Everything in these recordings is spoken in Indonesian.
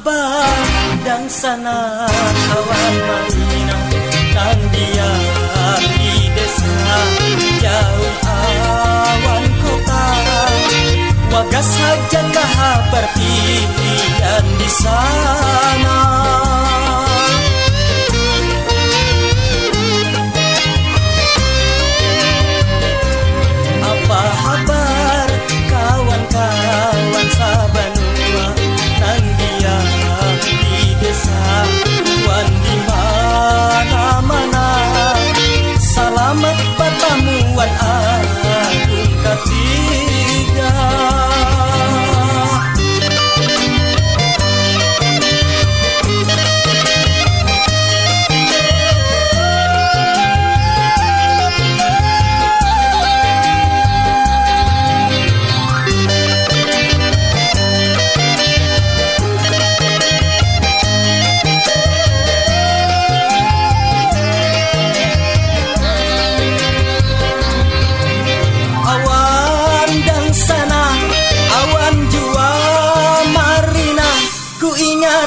habar dan sana awan marina dan dia di desa jauh awan kota. Wagas saja kabar pilihan di sana. Apa habar kawan-kawan sabanua nang dia di desa wan di mana-mana. Selamat pertemuan agung ketiga.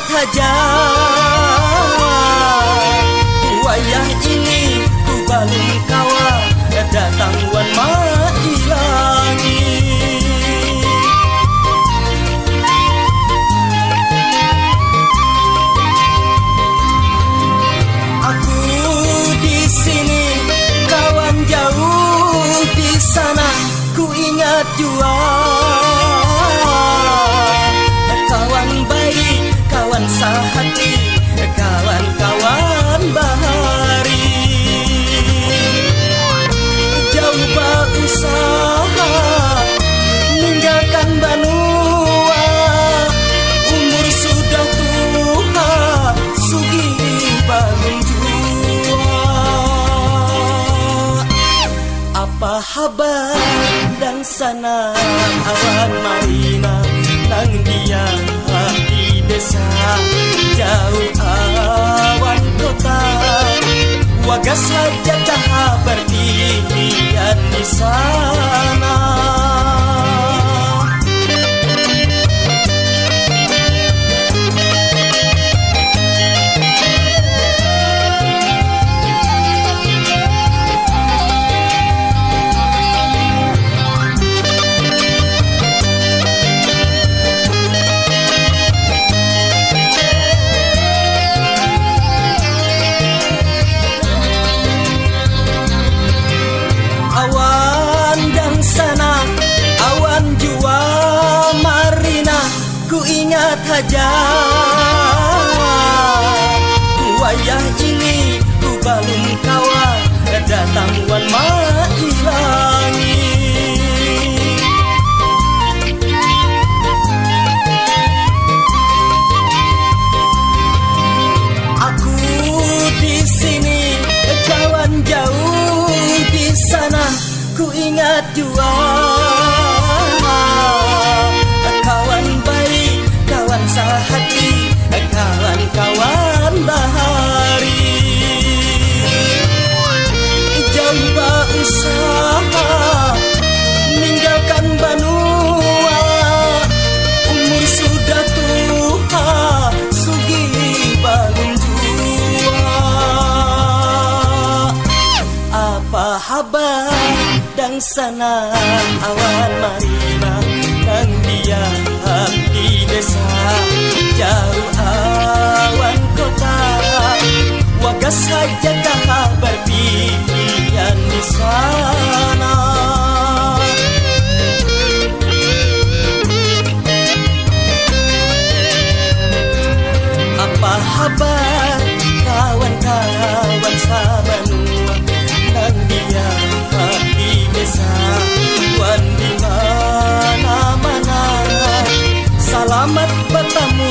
Saja wayah ini ku balung kawa datang wan mailangi. Aku di sini kawan jauh di sana ku ingat jua kawan baik kawan sahati, kawan-kawan bahari. Jauh berusaha meninggalkan benua, umur sudah tua, sugih bangun jua. Apa habar dan sana awan marina nang dia di desa jauh awan kota. Wagas saja kabar pilihan di sana. Ingat saja wayah ini ku balung kawa datang wan mailangi. Aku di sini kawan jauh di sana ku ingat jua kawan baik kawan sahati, kawan-kawan bahari. Jauh berusaha meninggalkan benua, umur sudah tua, sugih bangun jua. Apa habar dan sana awan marina nang dia di desa jauh awan kota. Wagas saja kabar pilihan di sana. Apa habar kawan-kawan sabanua nang dia di desa wan di mana-mana. Selamat bertemu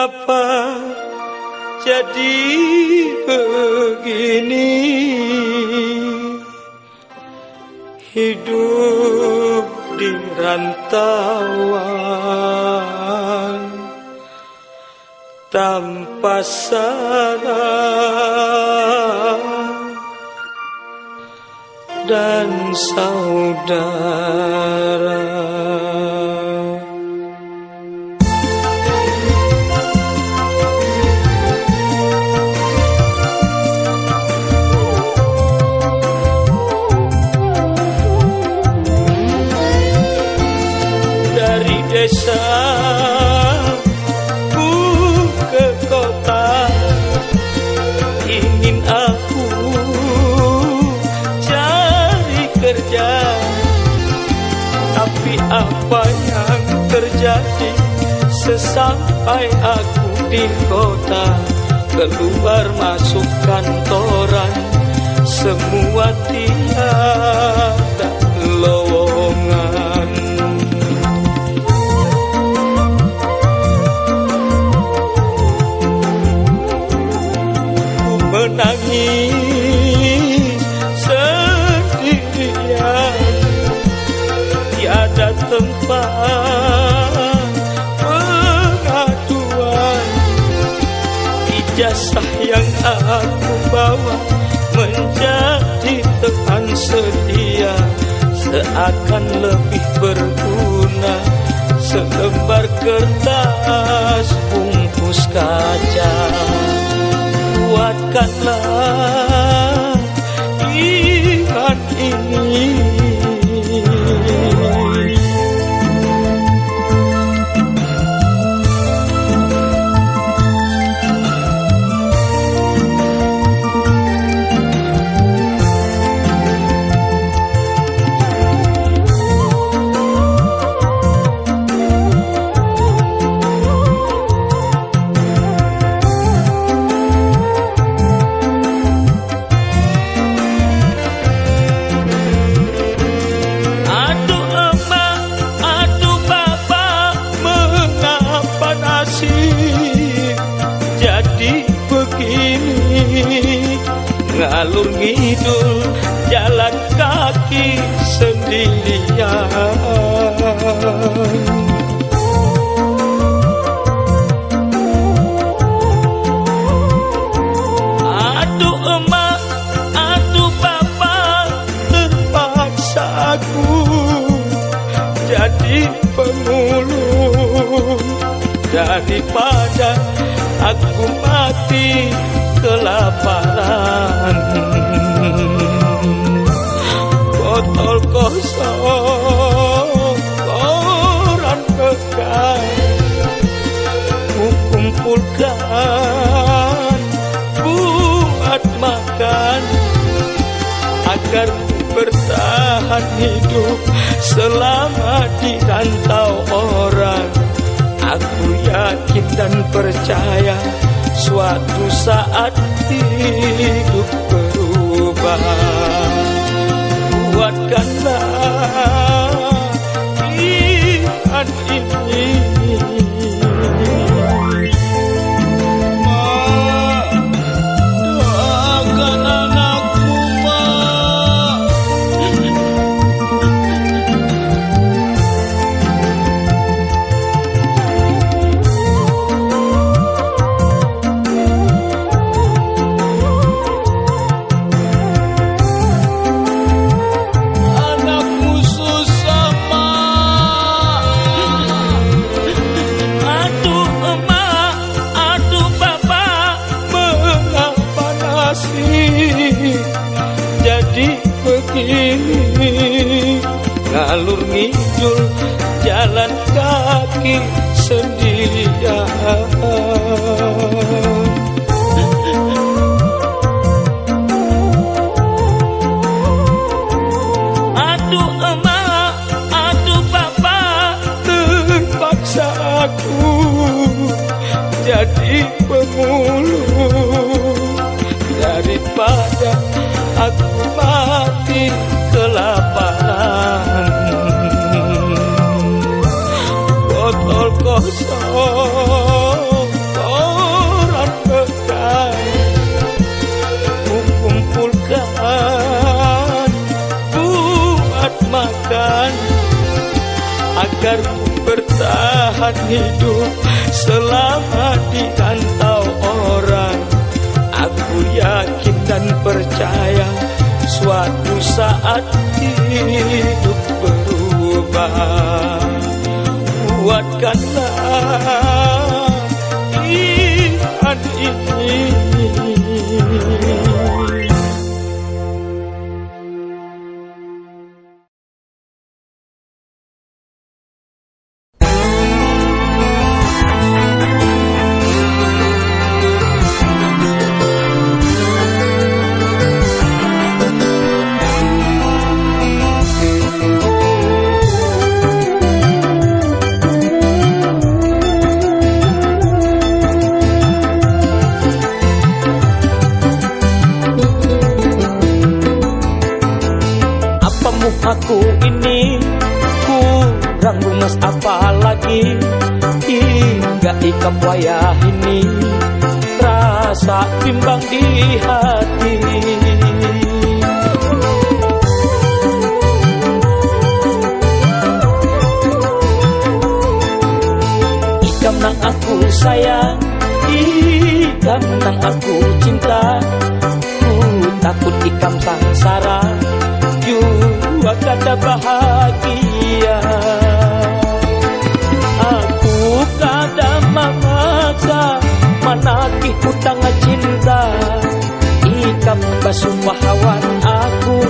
Mengapa jadi begini? Hidup di rantauan tanpa salah dan saudara. Dari desa ku ke kota, ingin aku cari kerja, tapi apa yang terjadi sesampai aku di kota? Keluar masuk kantoran, semua tiada lowongan. Ku menangis sendirian, tiada tempat pengaduan. Ijazah yang aku bawa menjadi teman setia, seakan lebih berguna selembar kertas bungkus kaca. Kuatkanlah iman ini. Ngalur ngidul jalan kaki sendirian. Aduh emak, aduh bapak, terpaksa aku jadi pemulung. Daripada aku mati kelaparan, botol kosong, koran bekas ku kumpulkan buat makan, agar bertahan hidup selama di rantau orang. Aku yakin dan percaya suatu saat hidup berubah. Kuatkanlah iman ini. Mak, doakan anakku, Mak. Jadi begini, ngalur ngidul jalan kaki sendirian. Aduh emak, aduh bapak, terpaksa aku jadi pemulung. Daripada aku mati kelaparan, botol kosong, bertahan hidup selama dirantau orang. Aku yakin dan percaya suatu saat hidup berubah. Kuatkanlah iman ini. Aku ini kurang lunas apalagi hingga ikam wayah ini rasa bimbang di hati. Ikam nang aku sayang, ikam nang aku cinta, ku takut ikam sangsara jua kata bahagia. Aku kada memaksa menagih hutang cinta. Ikam basuh hawan aku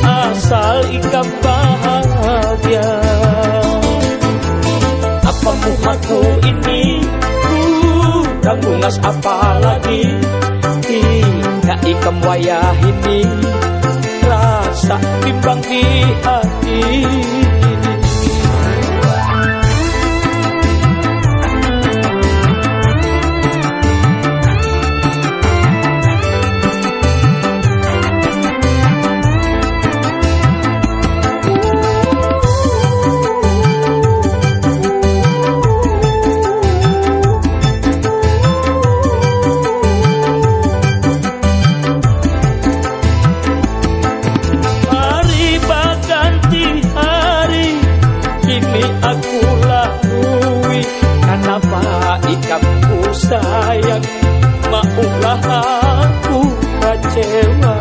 asal ikam bahagia. Apa muhaku ini kurang lunas apalagi hingga ikam wayah ini rasa bimbang di hati. Aku lalui kenapa ikapku sayang, maulah aku kecewa.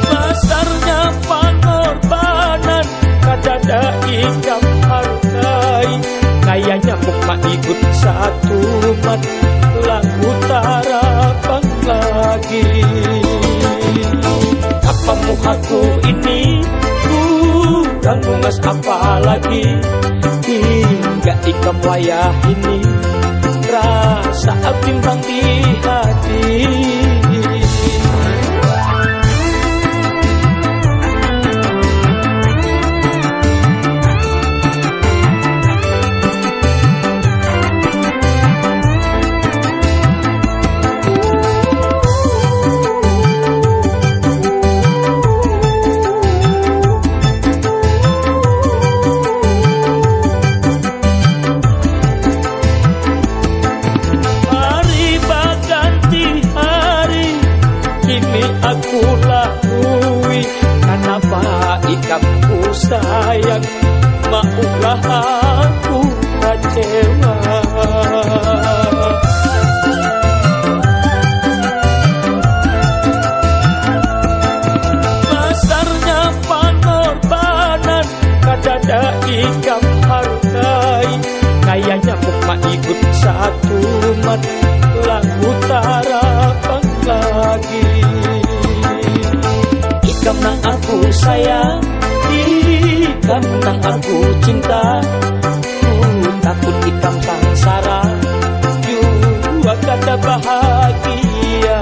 Besarnya pengorbanan kadada ikam hargai, kayaknya mukma ikut satu mat lagu tarapang lagi. Apa muhaku ini kurang lunas apalagi hingga ikam wayah ini rasa bimbang di hati. Aku lalui kenapa ikapku sayang, maulah aku kecewa. Besarnya pengorbanan kadada ikam hargai, kayaknya mukma ikut satu mat lagu tarapang lagi. Ikam nang aku sayang, ikam nang aku cinta, ku takut ikam sangsara jua kata bahagia.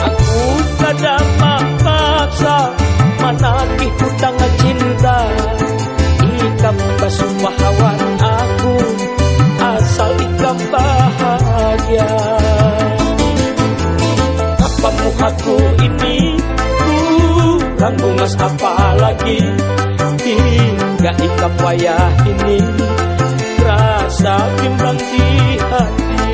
Aku kada maksa menagih hutang cinta. Ikam basuh hawan aku asal ikam bahagia. Apa muhaku ini kurang lunas apalagi hingga ikam wayah ini rasa bimbang di hati.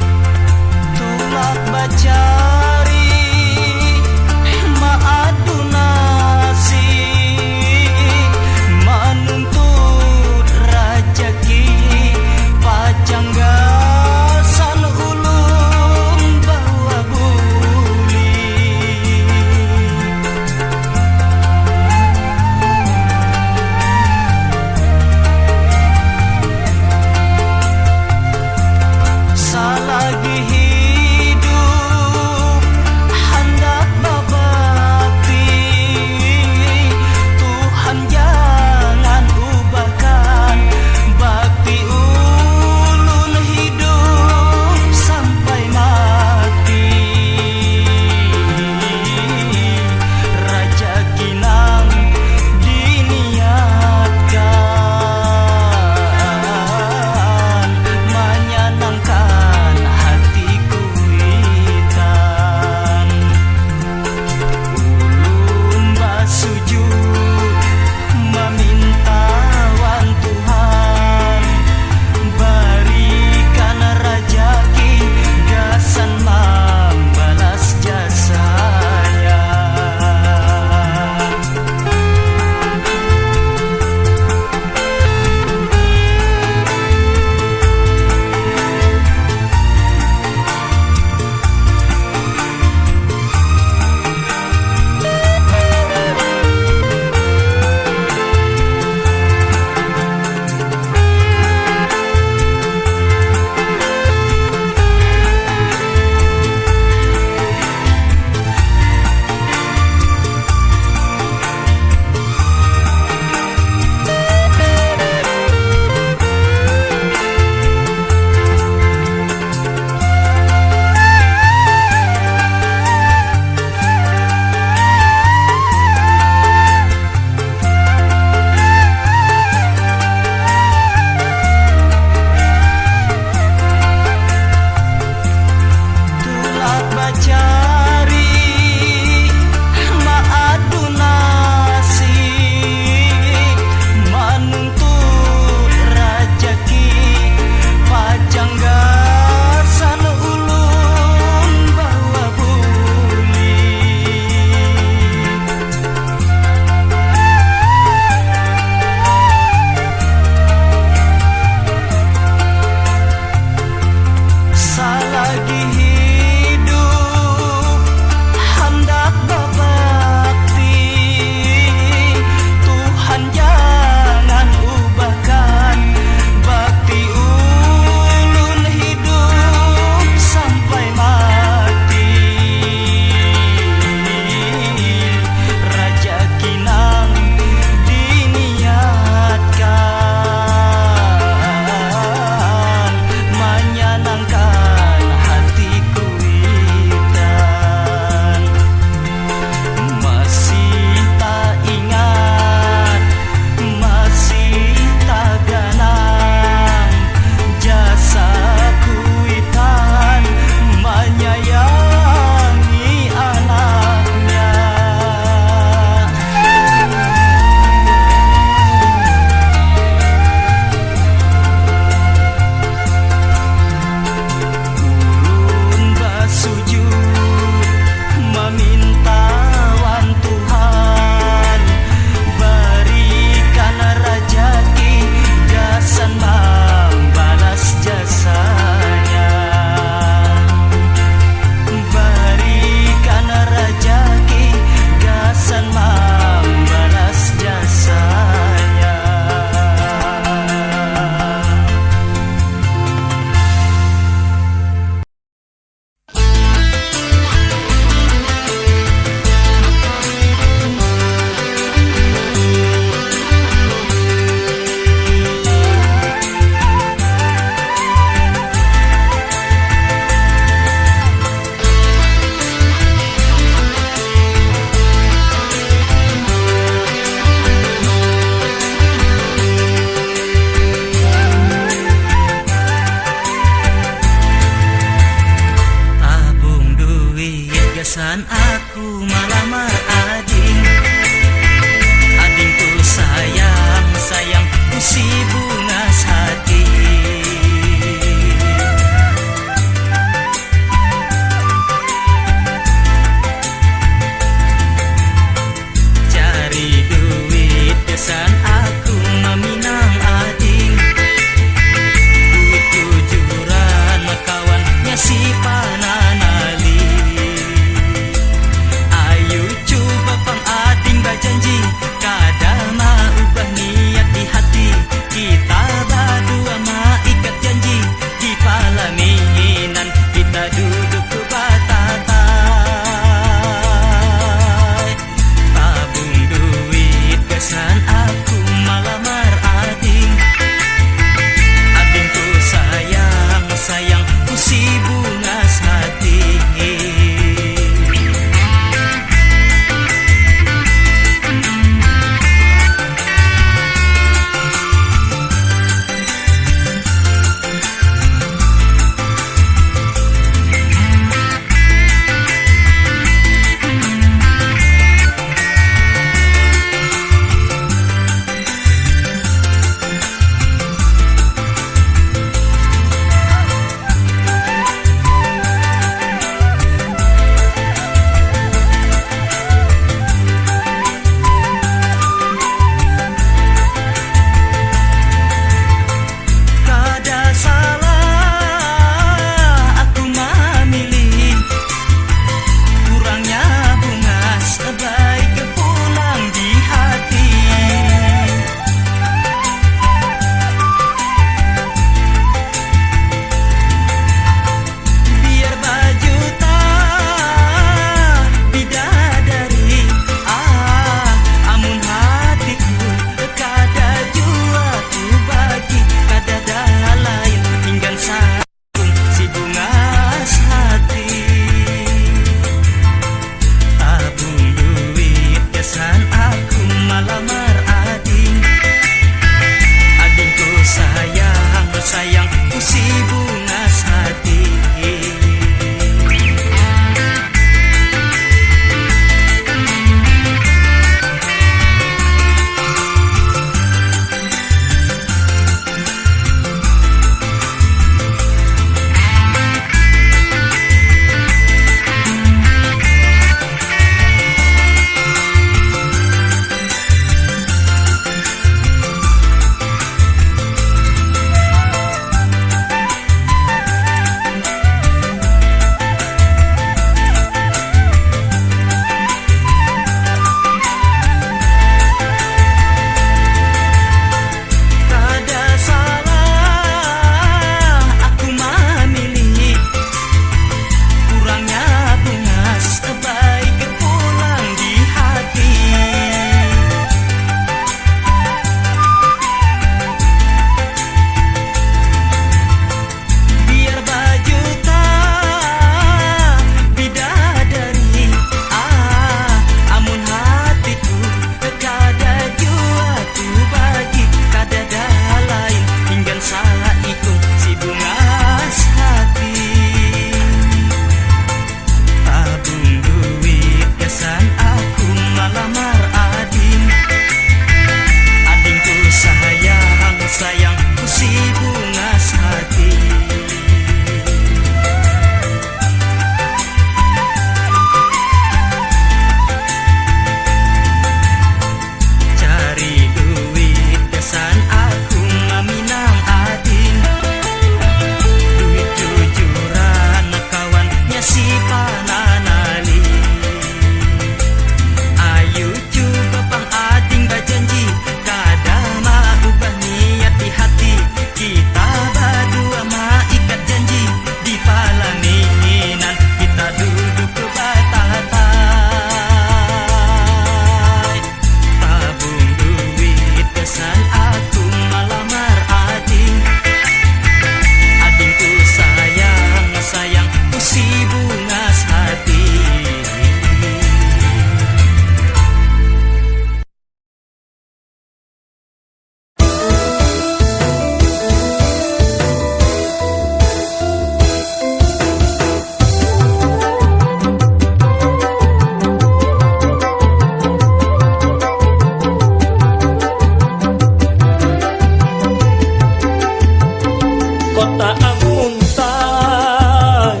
kota Amuntai,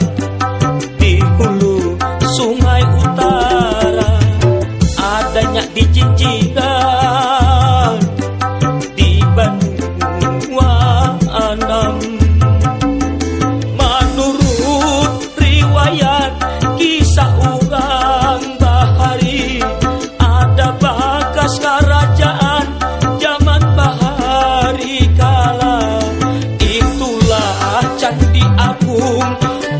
di hulu sungai utara, adanya di Jinjiran, di Banua Anam. Menurut riwayat kisah urang bahari, ada bekas kerajaan zaman bahari kala. Itulah Candi Agung,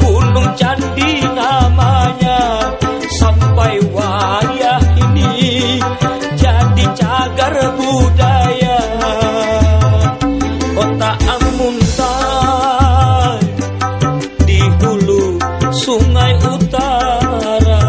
Gunung Candi namanya. Sampai wayah ini jadi cagar budaya. Kota Amuntai, di hulu sungai utara.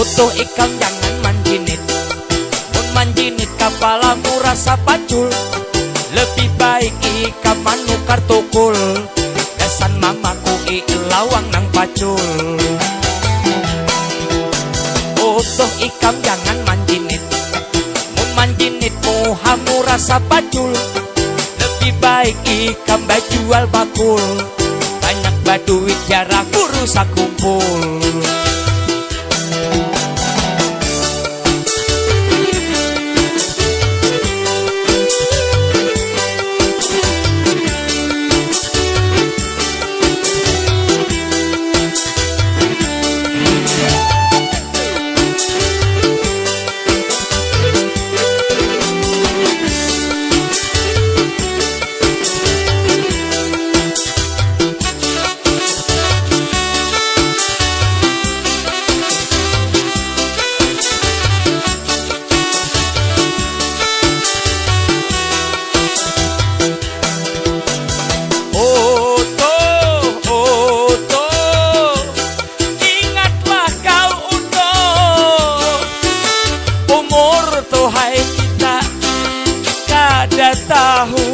Utuh ikam jangan manjinit, mun manjinit kapalamu rasa pacul. Lebih baik ikam manukar tukul, kesan mamaku lawang nang pacul. Utuh ikam jangan manjinit, mun manjinit muhamu rasa pacul. Lebih baik ikam bajual bakul, banyak baduit jarak rusak kumpul. Tahu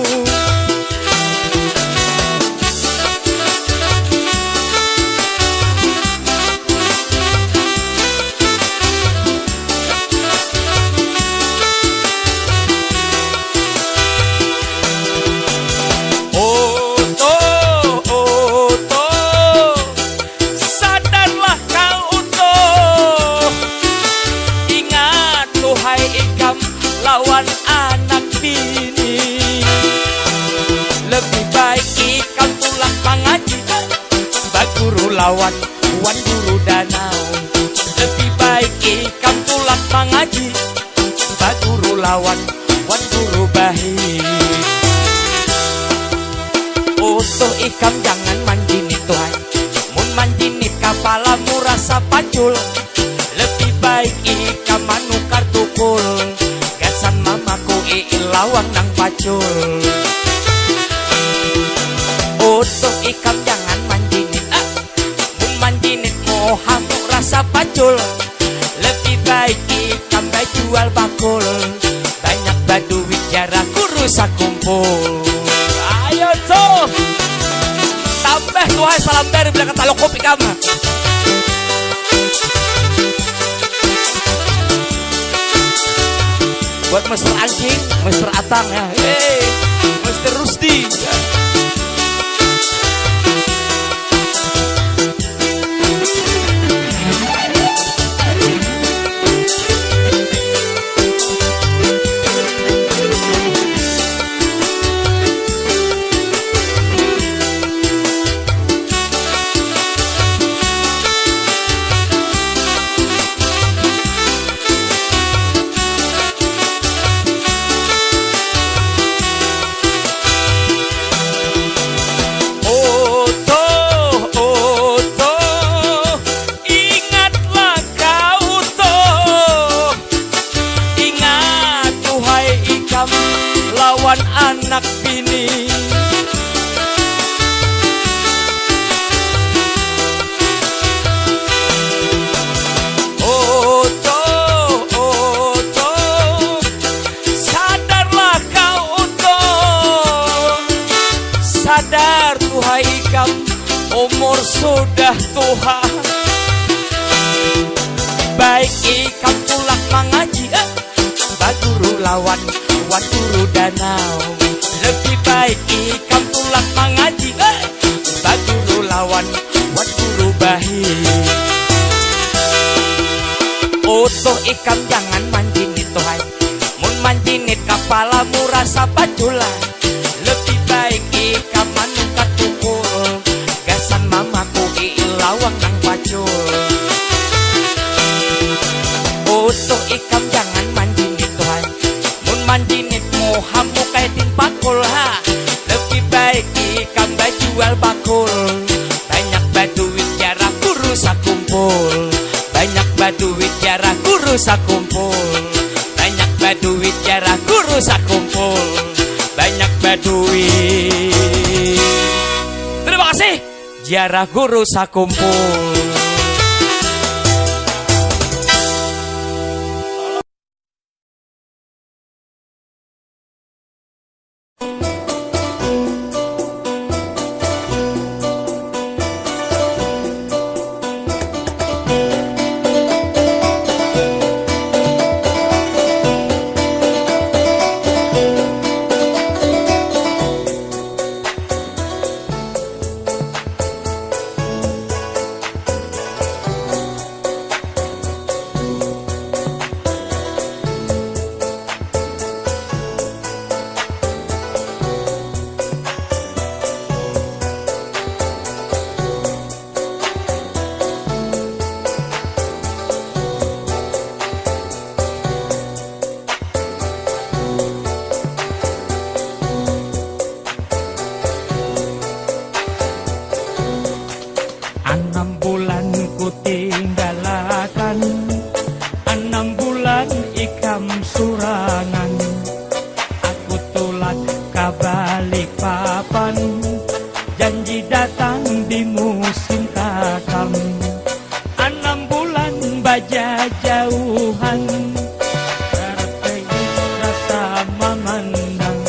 sadarlah kau utuh, ingat tuhai ikam lawan anak bini. Lebih baik ikam pulang pangaji, baguru lawan wan guru danau. Lebih baik ikam pulang pangaji, baguru lawan wan guru bahi. Utuh ikam jangan manjinit tuhai, mun manjinit kapalamu rasa pacul. Lebih baik ikam manukar tukul, kesan mamaku lawang nang pacul. Utuh ikam jangan manjinit, mun manjinit mohamu rasa pacul. Lebih baik ikam bajual bakul, banyak baduit jarak rusak kumpul. Ayo tuh tambah tuhai salam dari bilang kata lokop ikam. Buat Mr. Anjing, Mr. Atang ya, Mr. Rusdi. Lawan anak bini. Sadarlah kau utuh, sadar tuhai ikam umur sudah tua. Baik ikam pulang mengaji, baguru lawan wan guru danau. Lebih baik ikam pulang mengaji, baguru lawan wan guru bahi. Utuh ikam jangan manjinit tuhai, mun manjinit kapalamu rasa pacula. Lebih baik ikam manukar tukul, gasan mamaku lawang nang pacul. Utuh ikam jangan manjinit tuhai, mun manjinit mohamu kaitin pakul ha. Lebih baik ikam bajual bakul, banyak baduit jarak rusak kumpul. Banyak baduit jarak rusak kumpul, banyak baduit jarak rusak kumpul, banyak baduit. Terima kasih, jarak rusak kumpul. jauhan terpegit rasa memandang.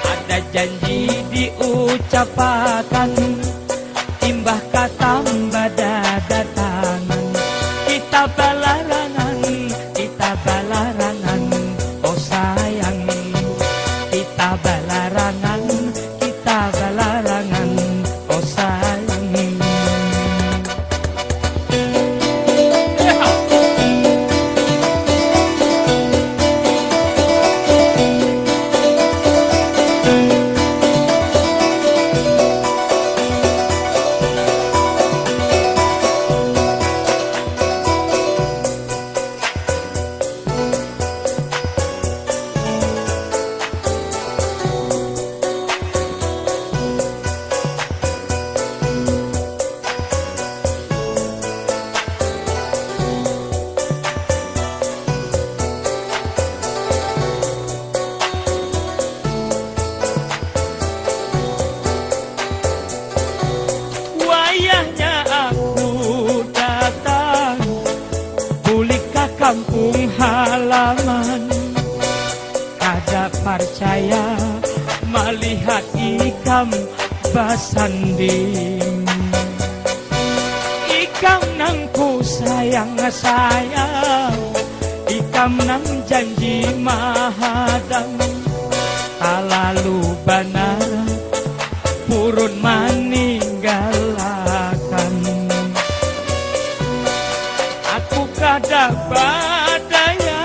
Ada janji diucapkan, imbah kata badada tangan. Kita balarangan, kita balarangan, oh sayang. Kita balarangan, kita balarangan, oh sayang. Kampung halaman, kada percaya melihat ikam basanding. Ikam nangku sayang sayang, ikam nang janji mahadang. Talalu banar purun meninggalkan. Aku kada badaya,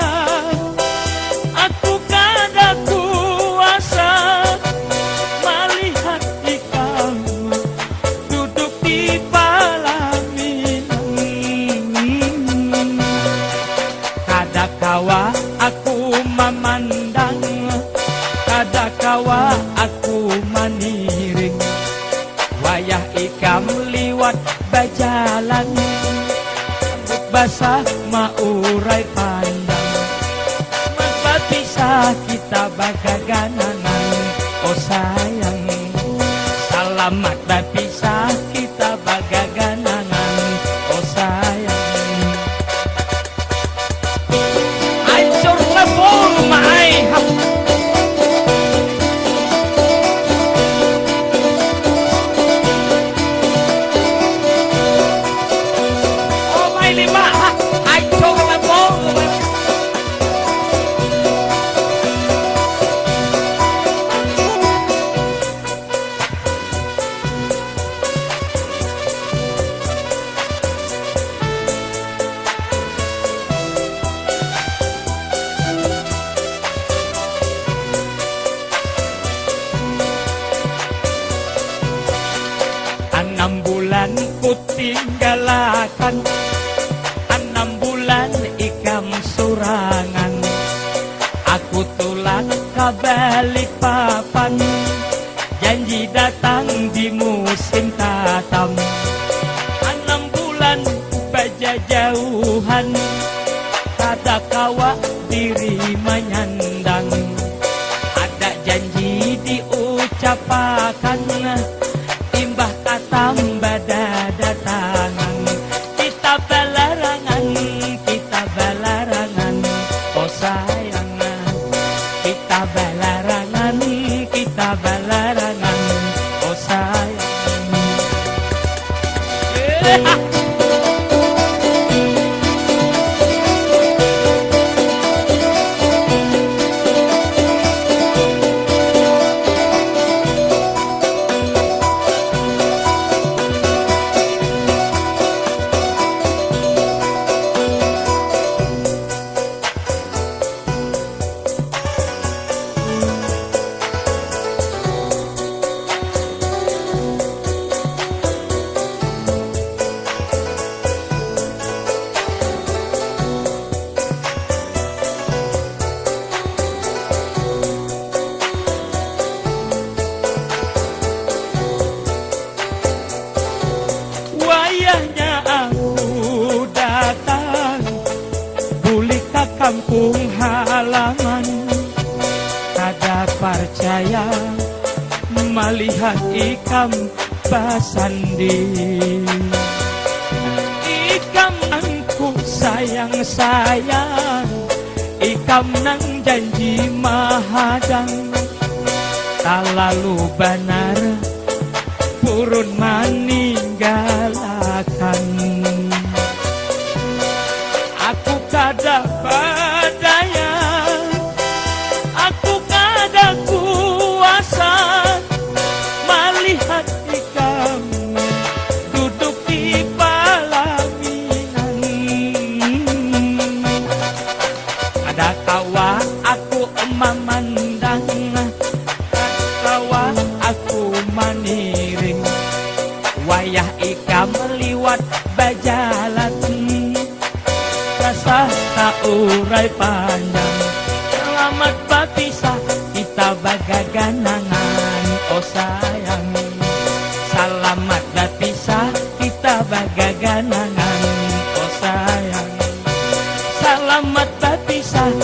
aku kada kuasa melihat ikam duduk di pelaminan. Kada kawa aku memandang, kada kawa aku maniring. Wayah ikam liwat bajalan, basah maurai pandang. Maka bisa kita bagaganangan, oh sayang. Selamat berpisah kita bagaganangan, oh sayang. Ancur lebur mai lima, ai cho là bố. Enam bulan ku tinggalkan, 6 bulan ikam surangan. Aku tulang ke Balikpapan, janji datang di musim tatam. 6 bulan baja jauhan, kada kawa diri menyandang. Ada janji diucapkan, imbah katam badada tangan. Kita balarangan, kita balarangan, oh sayang. Kita balarangan, kita balarangan, oh sayang. kampung halaman, kada percaya melihat ikam basandi. Ikam angku sayang sayang ikam nang janji mahadang tak lalu benar purun meninggalkan aku kada berdaya aku kada kuasa melihat ikam duduk di pelaminan ada kawa aku memandang kawa aku maniring wayah ikam meliwat bajalan rasa tak urai panjang selamat berpisah kita bagaganangan oh sayang selamat berpisah kita bagaganangan oh sayang selamat berpisah